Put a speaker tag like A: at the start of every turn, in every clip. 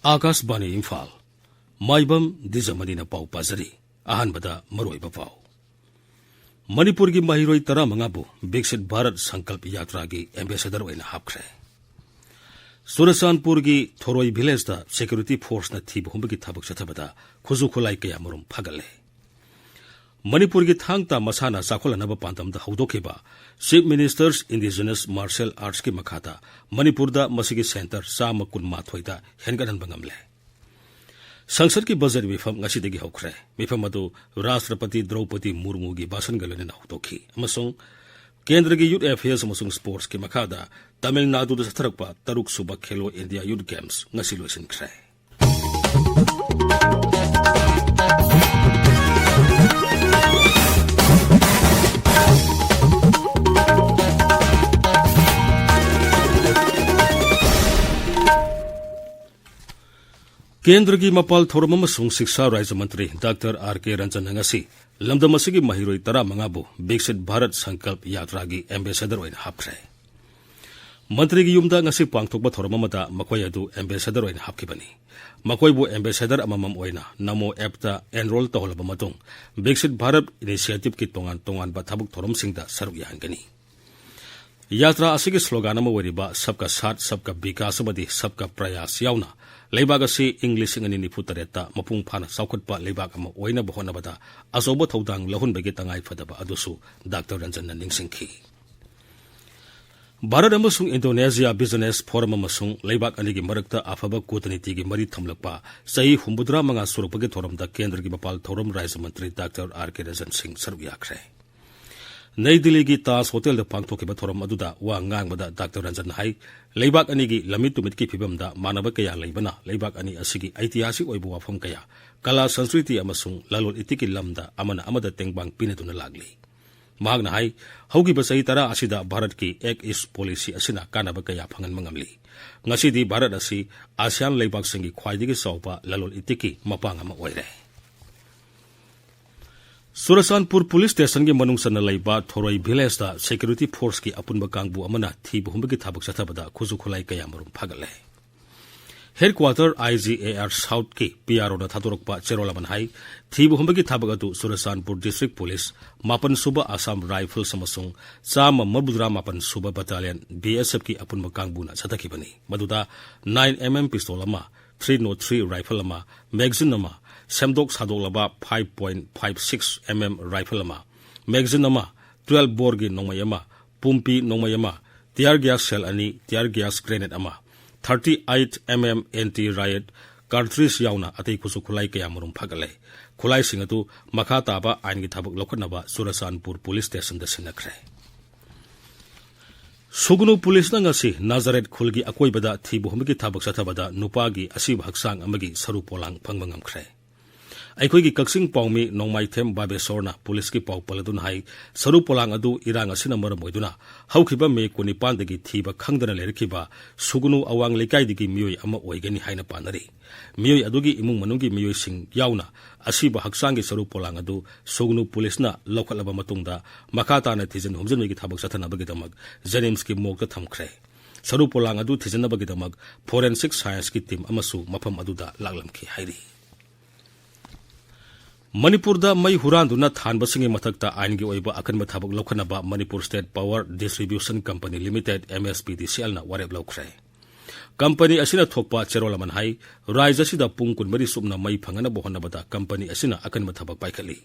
A: आकाशवाणी इम्फाल माइबम दिजमनीना पाउ पाजरी अहानबदा मरोइबा पाउ मणिपुर की महिरोई 15 विकसित भारत संकल्प यात्रा की एम्बेसडर ओइना हापख्रे सुरसानपुर की थोरोई विलेज दा सिक्योरिटी फोर्स न थी हुंबगी थबक चथबदा खुजु खुलाई कया मरुम फगले मणिपुर की थांगता मसाना चाखोलनब पांतमदा हौदोखिबा chief ministers indigenous martial arts की मखादा मणिपुर दा मसिगी सेंटर 118 दा हेनगनबा ngamle संसद की बजट मिफम ngasiदगी हौख्रे मिफम अदु राष्ट्रपति द्रौपदी मुर्मू की भाषण गलोनेना हौदोखि अमसुंग केंद्र की यूथ अफेयर्स अमसुंग स्पोर्ट्स की मखादा तमिलनाडु दा सथरकपा 3 सुबा खेलो इंडिया यूथ गेम्स ngasi लोइसिनख्रे केंद्र की मपाल थोरम अमसुंग शिक्षा राज्य मंत्री डॉक्टर आर.के. रंजन ngasi लमदम असिगी महिरोई 15 विकसित भारत संकल्प यात्रा की एम्बेसडर ओइना हापख्रे मंत्री की युमदा ngasi पांगथोकबा थोरम अमदा मखोय अदु एम्बेसडर ओइना हापखिबनी मखोयबु एम्बेसडर अममम ओइना नमो ऐप दा एनरोल तौलबा मतुंग विकसित भारत इनिशिएटिव की तोंगान तोंगान बा थबुक थोरम सिंगदा सरुक याहंगनी यात्रा असिगी स्लोगान अमा ओइरिबा सबका साथ सबका विकास अमदी सबका प्रयास यावना लेबाग असी इंग्लिश निफुतरेता मपुंग फाना साउखटपा लेबाग अमा ओइनबा होनबदा अचौबा थौदांग लहुनबगी तंगाई फदबा अदुसु डॉक्टर रंजन निंगसिंखि भारत अमसुंग इंडोनेशिया बिजनेस फोरम अमसुंग लेबाग अनिगी मरक्ता अफबा कूटनीति की मरी थमलकपा चही 85 सुरपगी थोरमदा केंद्र की मपाल थोरम राज्य मंत्री डॉक्टर आर.के. रंजन सिंह सरुक याख्रे नई दिल्ली की ताज होटल दा पांगथोकिबा थोरम अदुदा वा ngangbada डॉक्टर रंजन हाई लेबाग अनिगी लमित तुमित की फिबमदा मानब कया लेबना लेबाग अनि असिगी ऐतिहासिक ओइबु वाफम कया कला संस्कृति अमसुंग ललोल इतिकी लमदा अमना अमदा तेंगबांग पिनेदुना लागली महागना हाई हौगिबा चही 10 असिदा भारत की एक ईस्ट पॉलिसी असिना कानब कया फंगन मंगमली ngasiदी भारत असि आसियान लेबाग संगी ख्वाइदिगी सौपा ललोल इतिकी मपांग अमा ओइरे सुरसानपुर पुलिस स्टेशन की मनुंग सन लैबा थोरोई विलेज दा सिक्योरिटी फोर्स की अपुनबा कांगबु अमना थी बहुमबगी थाबक चथबदा खुजु खुलाई कया मरुम फगले हेडक्वार्टर IGAR साउथ की PRO ना थादोरकपा चेरोलामन हाई थी बहुमबगी थाबक अदु सुरसानपुर डिस्ट्रिक्ट पुलिस 9 सुबा आसाम राइफल्स अमसुंग 9 सुबा बटालियन BSF की अपुनबा कांगबुना चथखिबनी मदुदा 9mm पिस्तौल अमा 303 राइफल अमा मैगजीन अमा सेमदोक सादोलबा 5.56 mm राइफल अमा मैगजीन अमा 12 बोर की नोंमय अमा पुम्पी नोंमय अमा टियर गैस सेल अनि टियर गैस ग्रेनेड अमा 38 mm एंटी रायट कार्ट्रिज यावना अतै खुसु खुलाई कया मरुम फगले खुलाई सिंग अदु मखा ताबा आइन की थबक लोखनबा सुरसानपुर पुलिस स्टेशन दा सिनख्रे सुगुनु पुलिस ngasi नाजरेट खुल की अकोइबदा थी बहुमगी थबक चथबदा नुपागी असिब हक्सांग अमगी सरु पोलांग फंगबंगमख्रे अखोई की कक्सिंग पाउमी नोंमाइथेम बाबेसोरना पुलिस की पाउ पलदुन हाई सरु पोलांग अदु इरांग असिना मरम ओइदुना हौखिबा मे 25 दगी थीबा खंगदना लेरखिबा सुगुनु अवांग लेकाइदगी मियोय अमा ओइगनी हाइना पानरी मियोय अदुगी इमुंग मनुंगी मियोय सिंग यावना असिबा हक्सांगी सरु पोलांग अदु सुगुनु पुलिसना लौखलबा मतुंगदा मखाताना थिजन हमजनबगी थबक चथनबगीदमक जेनिम्स की मोकता थमख्रे सरु पोलांग अदु थिजनबगीदमक फोरेंसिक साइंस की टीम अमसु मफम अदुदा लागलमखि हाइरी मणिपुर दा मई हुरांदुना थानबसिंगी मथक्ता आइनगी ओइबा अकनबा थबक लौखनबा Manipur state power distribution company limited MSPDCL ना वारेब लौख्रे कंपनी असिना थोकपा चेरोलमन हाई राज्य असिदा पुंग 12 सुबना मई फंगना बोहनबदा कंपनी असिना अकनबा थबक पाइखली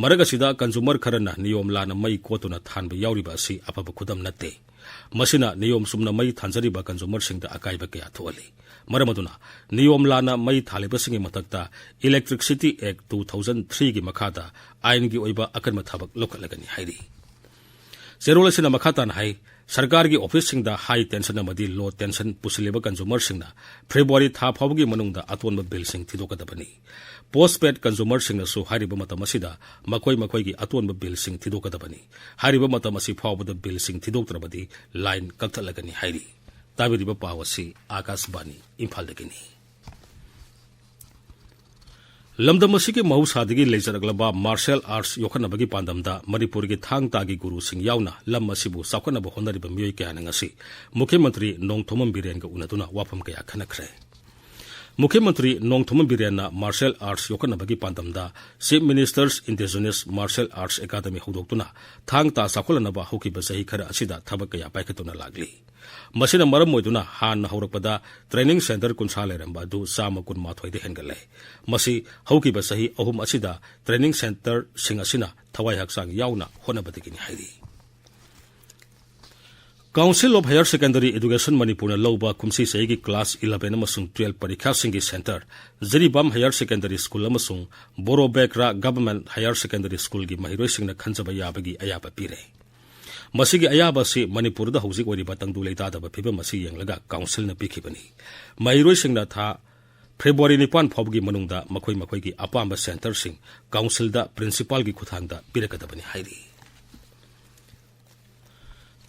A: मरग असिदा कंज्यूमर खरना नियम लाना मई कोतुना थानबा याउरिबा असि अफबा खुदम नते मसिना नियम सुमना मई थानजरिबा कंज्यूमर सिंगदा अकाइबा कया थोली मरमदुना नियम लाना मई थालेबसिंगी मथक्ता इलेक्ट्रिसिटी एक्ट 2003 की मखादा आइन की ओइबा अकनबा थबक लोखलगनी हाइरी चेरोलसिना मखातान हाई सरकार की ऑफिस सिंगदा हाई टेंशन अमदी लो टेंशन पुसलेबा कंज्यूमर सिंगना फेब्रुआरी था फावगी मनुंगदा अतोनबा बिल सिंग थिदोकदबनी पोस्टपेड कंज्यूमर सिंगनसु हारिबा मतम असिदा मखोई मखोई की अतोनबा बिल सिंग थिदोकदबनी हारिबा मतम असि फावबदा बिल सिंग थिदोकत्रबदी लाइन कक्थलगनी हाइरी ताबिरिबा पावसी आकाशवाणी इम्फालदगिनी लमदम असिगी महौसादगी लेजरगलबा मार्शल आर्ट्स योखनबगी पांदमदा मणिपुर की थांग तागी गुरुसिंग यावना लम असिबु साखनब होनरिबा मियोय कयाना ngasi मुख्यमंत्री नोंगथोमम बिरेन गा उनदुना वाफम कया खनख्रे मुख्यमंत्री नोंगथोम बिरेन मार्शल आर्ट्स योकनबगी पांदमदा chief ministers indigenous martial arts academy हौदोक्तुना थांग ता साखोलनबा हौकिबा चही खरा असिदा थबक कया पाइखतुना लागली मसिना मरम मोइदुना हान हौरकपदा ट्रेनिंग सेंटर कुंसा लेरंबा दु चाम कुनमाथोइदे हेनगले मसि हौकिबा चही अहुम असिदा ट्रेनिंग सेंटर सिंग असिना थवाई हक्सांग याउना होनबदगिनि हाइरि council of higher secondary education Manipur लौबा कुमसी चही क्लास 11 अमसुंग 12 परीक्षा सिंगी centre Jiribam higher secondary school अमसुंग Borobekra government higher secondary school की महिरोई सिंगना खंजबा याबगी अयाबा पीरे मसीगी अयाबा से मणिपुर दा हौजिक ओरिबा तंगदु लेतादबा फिबम मसी यंगलगा काउंसिल न पिखिबनी महिरोई सिंगना था फेब्रुआरी 9 फाउबगी मनुंगदा मखोई मखोई की अपांबा सेंटर सिंग काउंसिल दा प्रिंसिपल की खुथांगदा पिरकदबनी हाइरी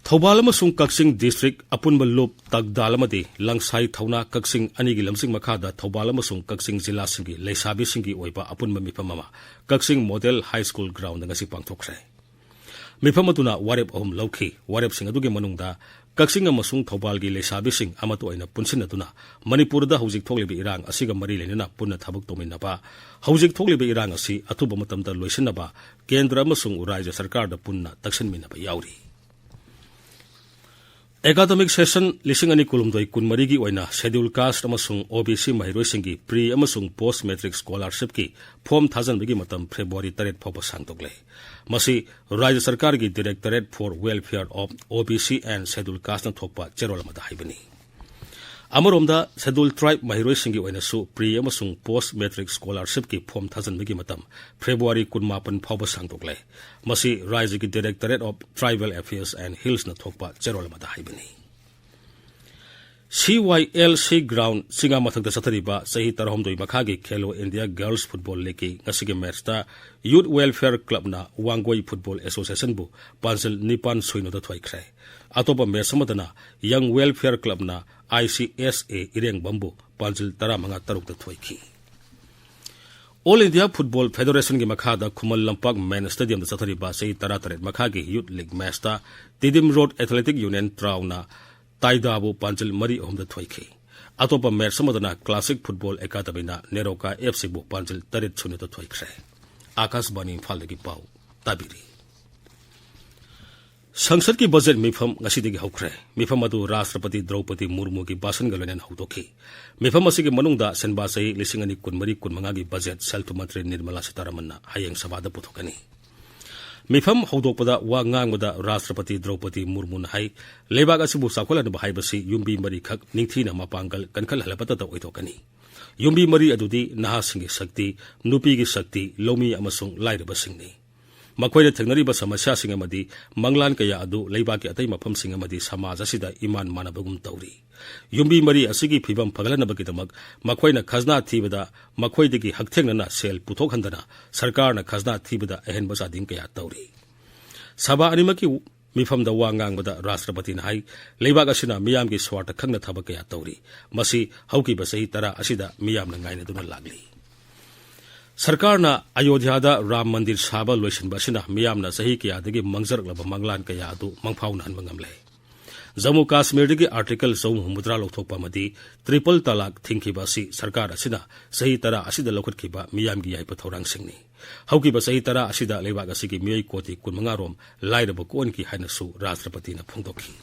A: थौबाल अमसुंग कक्सिंग डिस्ट्रिक्ट अपुनब लूप तगदाल अमदी लंगसाई थौना कक्सिंग अनिगी लमसिंग मखादा थौबाल अमसुंग कक्सिंग जिला सिंगी लेसाबी सिंगी ओइबा अपुनब मिफम अमा Kakching model high school ground ngasi पांगथोखरे मिफम अदुना वारेप अहुम लौखी वारेप सिंग अदुगे मनुंगदा कक्सिंग अमसुंग थौबाल की लेसाबी सिंग अमतो ओइना पुनसिनदुना मणिपुर दा हौजिक थोकलिबे इरांग असिगा मरी लेनना पुनना थबक तोमिनबा हौजिक थोकलिबे इरांग असि अथुबा मतमदा लोइसिनबा केंद्र अमसुंग राज्य सरकार दा पुनना तक्सनमिनबा याउरी एकाडेमिक सेशन लिसिंग अनि कुलुमदोई कुनमरी की ओइना शेड्यूल कास्ट अमसुंग ओबीसी महिरोइसिंगी प्री अमसुंग पोस्ट मैट्रिक स्कॉलरशिप की फॉर्म थाजनबगी मतम फेब्रुआरी 3 फाउब सांगतोगले मसी राज्य सरकार की directorate for welfare of OBC and schedule caste न थोकपा चेरोलमदा हाइबनी अमरोमदा शेड्यूल ट्राइब महिरोइसिंगी ओइनासु प्री अमसुंग पोस्ट मैट्रिक स्कॉलरशिप की फॉर्म थाजनबगी मतम फेब्रुआरी 19 फाउब सांगतोगले मसी राज्य की directorate of tribal affairs and hills न थोकपा चेरोलमदा हाइबनी CYLC ग्राउंड सिंगा मथक सथरीबा सही तरहमदोई मखागी Khelo India girls football league की ngasi मैचता यूथ वेलफेयर क्लब ना वांगोई फुटबॉल एसोसिएशन बु पांचल निपान सोइनो थोइख्रे अतोपा मैच समदना यंग वेलफेयर क्लब ना ICSA इरेंग बंबु पांचल 15 तरुक थोइखी ऑल इंडिया फुटबॉल फेडरेशन की मखादा खुमल लंपाक मेन स्टेडियम सथरीबा सही 13 मखागी यूथ लीग मैचता तिदिम रोड एथलेटिक यूनियन ट्राउना ताइदाबु पांचल मरी अहमद थोइखी अतोपा मैच समदना क्लासिक फुटबॉल एकादमीना नेरोका FC बु पांचल 3-0 थोइख्रे आकाशवाणी इम्फाल की पाउ ताबिरी संसद की बजट मिफम ngasiदगी हौख्रे मिफम अदु राष्ट्रपति द्रौपदी मुर्मू की भाषण गलोनेन हौदोखी मिफम असिगे मनुंगदा सेनबा सही 2019 की बजट सेल्फ मंत्री निर्मला सीतारमन हयेंग सभादा पुथोकनी मिफम हौदोकपदा वा ngangbada राष्ट्रपति द्रौपदी मुर्मू हाई लेबाग असिबु साखोलनबा हाइबसी युम्बी मरी खक निंगथीना मपांगल कनखल हलपता ओइथोकनी युम्बी मरी अदुदी नहासिंगी शक्ति नुपी की शक्ति लोमी अमसुंग लाइरबसिंगनी मखोइना थेंगनरिबा समस्यासिंग अमदी मंगलान कया अदु लेबाकी अतै मफमसिंग अमदी समाज असिदा इमान मानबगुम तौरी युम्बी मरी असिगी फिबम फगलनबगिदमक मखोइना खजना थीबदा मखोइदगी हकथेंगना सेल पुथोखंदना सरकारना खजना थीबदा अहेन बसादिंग कया तौरी सभा अनिमकी मिफमदा वा ngangbada राष्ट्रपति हाई लेबाग असिना मियाम की स्वार्थ खंगना थबक कया तौरी मसी हौकी बसही तरा असिदा मियामना ngainaduna लागली सरकारना अयोध्यादा राम मंदिर साबा लोइसनबसिना मियामना सही कयादगी मंगजरलब मंगलान कया अदु मंगफाउन हनब ngamle जम्मू काश्मीर की आर्टिकल 4 लौथोकपमदी ट्रिपल तलाक थिंखिबासी सरकार असिना सही तरा असिदा लौखटखिबा मियामगी याइपा थौरांगसिंगनी हौकिबा सही तरा असिदा लेबाग असिगी मियोइ कोटी 15 रोम लाइरब कोनकी हाइनसु राष्ट्रपतिना फोंदोखी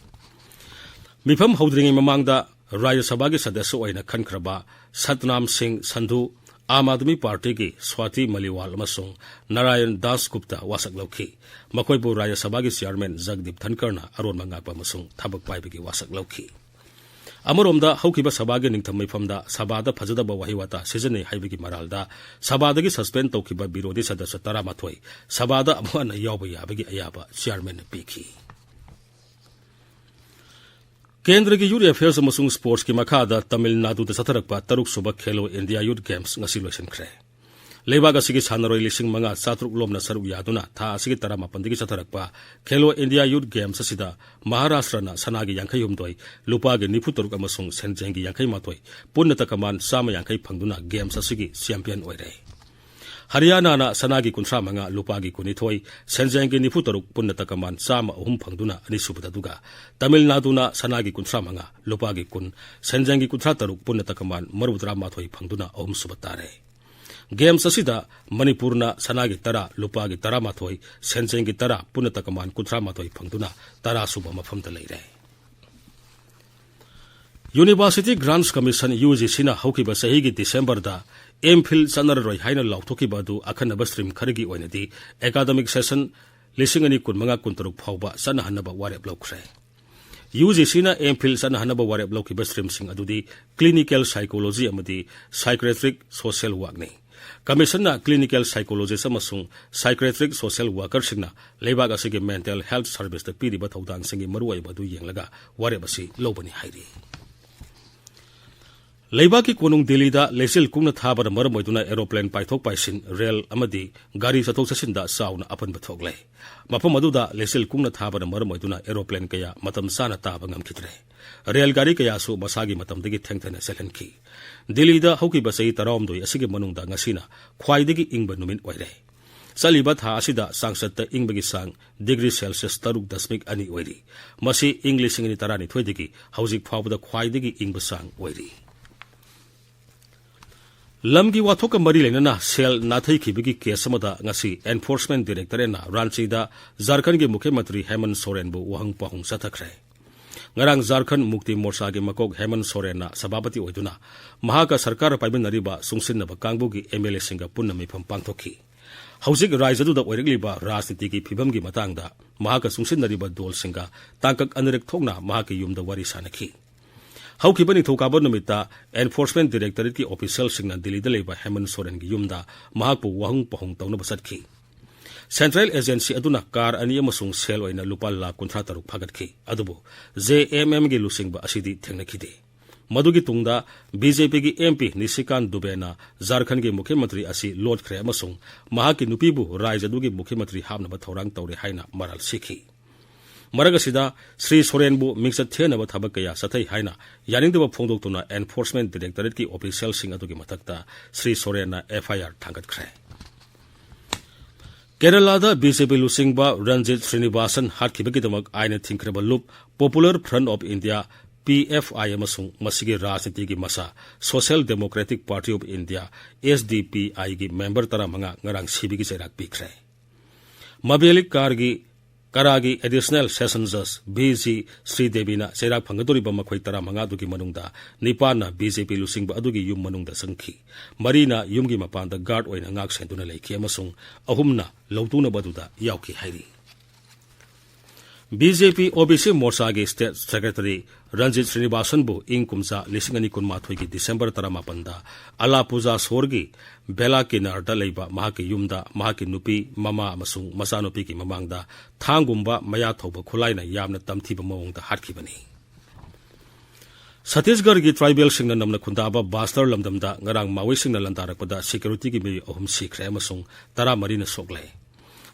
A: मिफम हौद्रिंगी ममांगदा राज्य सभा के सदस्य ओइना खनख्रबा सतनाम सिंह संधु आम आदमी पार्टी की स्वाति मलिवाल नारायण दास गुप्ता वासक लौखी मखोइबु राज्य सभा की चेयरमैन जगदीप धनकरना अरोन मंगापा थबक पाइबगी वासक लौखी अमरोमदा हौकिबा सभा के निंगथम मिफमदा सभादा फजदबा वहिवाता सिजने हाइबगी मरालदा सभादगी सस्पेंड तौखिबा विरोधी सदस्य 13 सभादा अमुअन यावबा याबगी अयाबा चेयरमैन पीखी केंद्र की यूथ अफेयर्स अमसुंग स्पोर्ट्स की मखादा तमिलनाडु सथरकपा 3 सुबह खेलो इंडिया यूथ गेम्स ngasi लोइसनख्रे लेबाग असिगी सानरोई 5,400 लोमना सरुक यादुना था असिगी 18 सथरकपा खेलो इंडिया यूथ गेम्स असिदा महाराष्ट्रना सनागी 52 लुपागी 93 अमसुंग सेंजेंगी 58 पुन्नता कमान 150 फंगदुना गेम्स असिगी चैंपियन ओइरे हरियाणा सनागी 35 लुपागी 12 सेंजेंगी 94 पुन्ना तकमान 103 फंगदुना अनिसुबदा दुगा तमिलनाडुना सनागी 35 लुपागी 10 सेंजेंगी 13 पुन्ना तकमान 38 फंगदुना अहुमसुबा तारे गेम्स असिदा मणिपुरना सनागी 10 लुपागी 13 सेंजेंगी 10 पुन्ना तकमान 38 फंगदुना 10 सुबा मफमदा लैरे यूनिवर्सिटी ग्रांट्स कमीशन UGC ना हौकिबा सहीगी डिसेंबर दा एमफिल सनररोय हाइना लाउथोकिबा दु अखनबा स्ट्रीम खरगी ओइनदी एकाडेमिक सेशन 2015-13 फाउबा सनहनबा वारेप लौख्रे UGC ना एमफिल सनहनबा वारेप लौकिबा स्ट्रीम सिंग अदुदी क्लिनिकल साइकोलॉजी अमदी साइकियाट्रिक सोशल वर्क ने कमीशन ना क्लिनिकल साइकोलॉजिस्ट अमसुंग साइकियाट्रिक सोशल वर्कर सिंगना लेबाग असिगे मेंटल हेल्थ सर्विस द पीरिबा थौदांग सिंगी मरुवाइबा दु येंगलगा वारेप असि लौबनी हाइरी लेबाकी कोनुंग दिल्लीदा लेसिल कुंगना थाबा मरम ओइदुना एरोप्लेन पाइथोक पाइसिन रेल अमदी गाड़ी चथोक चसिनदा साउना अपनबा थोकले मफम अदुदा लेसिल कुंगना थाबा मरम ओइदुना एरोप्लेन कया मतम साना ताबा ngमखिद्रे रेल गाड़ी कयासु मसागी मतमदगी थेंगथना सेलनखी दिल्लीदा हौकिबा सही 13 असिगे मनुंगदा ngasiना ख्वाइदगी इंगबा नुमिन ओइरे चलिबा था असिदा सांसदता इंगबगी सांग डिग्री सेल्सियस 3.2 ओइरी मसी इंग्लिश सिंगनी 12 दगी हौजिक फावदा ख्वाइदगी इंगबा सांग ओइरी लमगी वाथोक मरी लेना सेल नाथई खिबगी केस अमदा ngasi एनफोर्समेंट डायरेक्टरेट रांचीदा झारखंड के मुख्यमंत्री हेमंत सोरेन बु वहंग पहुंग सथखरे ngarang झारखंड मुक्ति मोर्चा के मकोक हेमंत सोरेन सभापति ओइदुना महाका सरकार पाइबनरिबा सुंगसिनबा कांगबुगी एमएलए सिंगा पुन्ना मिफम पांथोखी हौजिक राज्यदुदा ओइरगलिबा राजनीति की फिबमगी मतंगदा महाका सुंगसिनरिबा दोल सिंगा तांकक अनरक थोकना महाके युमदा वारी सानखी हौकिबा निथौकाबा नुमिता एनफोर्समेंट डायरेक्टरेट की ऑफिशियल सिंगना दिल्लीदा लेबा हेमंत सोरेन की युमदा महाकपु वहंग पहुंग तौनबा सटखी सेंट्रल एजेंसी अदुना कार अनि अमसुंग सेल ओइना लुपा लाख 53 फगटखी अदुबो JMM गी लुसिंगबा असिदी थेंगनखिदे मदुगी तुंगदा बीजेपी की MP निशिकांत दुबेना झारखंड के मुख्यमंत्री असि लोटख्रे अमसुंग महाकी नुपीबु राज्यदुगी मुख्यमंत्री हाबनबा थौरांग तौरे हाइना मराल सिखी मरगसिदा श्री सोरेनबु मिंगसत थेनबा थबक कया सथै हाइना यानिंगदबा फोंदोक्तुना एनफोर्समेंट डायरेक्टरेट की ऑफिशियल सिंग अदुगी मथक्ता श्री सोरेनना FIR थांगतख्रे केरलादा बीजेपी लुसिंगबा रंजित श्रीनिवासन हाटखिबगिदमक आइना थिंख्रबा लुप popular front of India PFI अमसुंग मसिगे राजनीति की मसा social democratic party of India SDPI की मेंबर 15 ngarang सिबिगी चैराक पिख्रे मबेलिक करागी एडिशनल सेशन जज BG श्रीदेवीना चैराक फंगदोरिबा मखोय 15 दुगी मनुंगदा निपाना बीजेपी लुसिंगबा अदुगी युम मनुंगदा संखी मरीना युमगी मपानदा गार्ड ओइना ngak सेंदुना लेखि अमसुंग अहुमना लौतुना बदुदा यावकी हाइरी BJP OBC मोर्चा के स्टेट सेक्रेटरी रंजित श्रीनिवासन बु इंग कुमसा 2019 की दिसंबर 18 अलापुजा सोरगी बेला किनारदा लेबा महाकी युमदा महाकी नुपी ममा अमसुंग मसानुपी की ममांगदा थांगुंबा मया थौबा खुलाइना यामना तमथीबा मवंगदा हाटखिबनी छत्तीसगढ़ की ट्राइबल सिंगना नमना खुंदाबा बास्तर लमदमदा ngarang मावी सिंगना लंदारकपदा सिक्योरिटी की मे अहुम सिखरे अमसुंग 13 न सोकले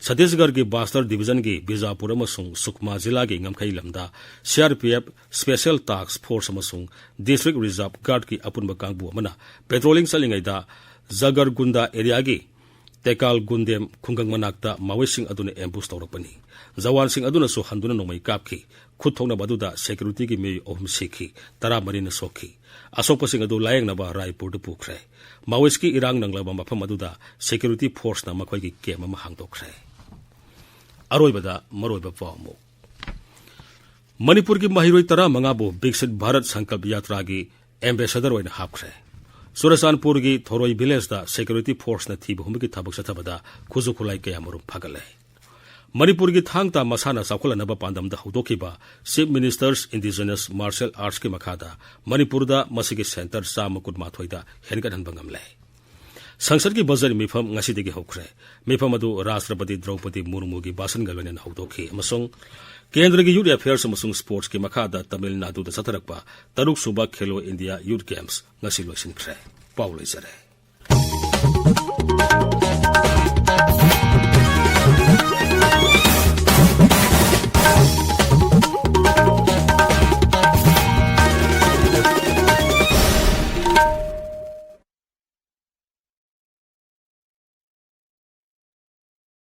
A: छत्तीसगढ़ की बास्तर डिवीजन की बीजापुर अमसुंग सुकमा जिला की ngमखै लमदा CRPF स्पेशल टास्क फोर्स अमसुंग डिस्ट्रिक्ट रिजर्व गार्ड की अपुनबा कांगबु अमना पेट्रोलिंग चलिंगैदा जगरगुंडा एरिया की तेकाल गुंदेम खुंगंग मनाक्ता मावेसिंग अदुना एम्बुस तौरपनी जवान सिंह अदुनासु हंदुना नोमै कापखी खुथौना बदुदा सिक्योरिटी की मे अहुम सिखी 13 न सोखी असोकपसिंग अदु लायंगनबा रायपुर दु पुखरे मावेस की इरांग नंगलबा मफम अदुदा सिक्योरिटी फोर्स ना मखोय की केम अमा हांगदोखरे अरोइबदा मरोइबा पावमु मणिपुर की महिरोय 15 बु विकसित भारत संकल्प यात्रा की एम्बेसडर ओइना हापखरे सुरसानपुर की थोरोई विलेज दा सिक्योरिटी फोर्स ना थी बहुम की थबक सथबदा खुजु खुलाई कया मरुम फगले मणिपुर की थांगता मसाना साखोलनबा पांदमदा हौदोखिबा chief ministers indigenous martial arts के मखादा मणिपुरदा मसिगे सेंटर 128 दा हेनगदहनबा ngamle संसद की बजट मिफम ngasiदगी हौखरे मिफम अदु राष्ट्रपति द्रौपदी मुर्मू की भाषण गलवेन हौदोखि अमसुंग केंद्र की यूथ अफेयर्स अमसुंग स्पोर्ट्स के मखादा तमिलनाडु दा सतरकपा 3 सुबा खेलो इंडिया यूथ गेम्स ngasi लोइसिनख्रे पाउ लैजरे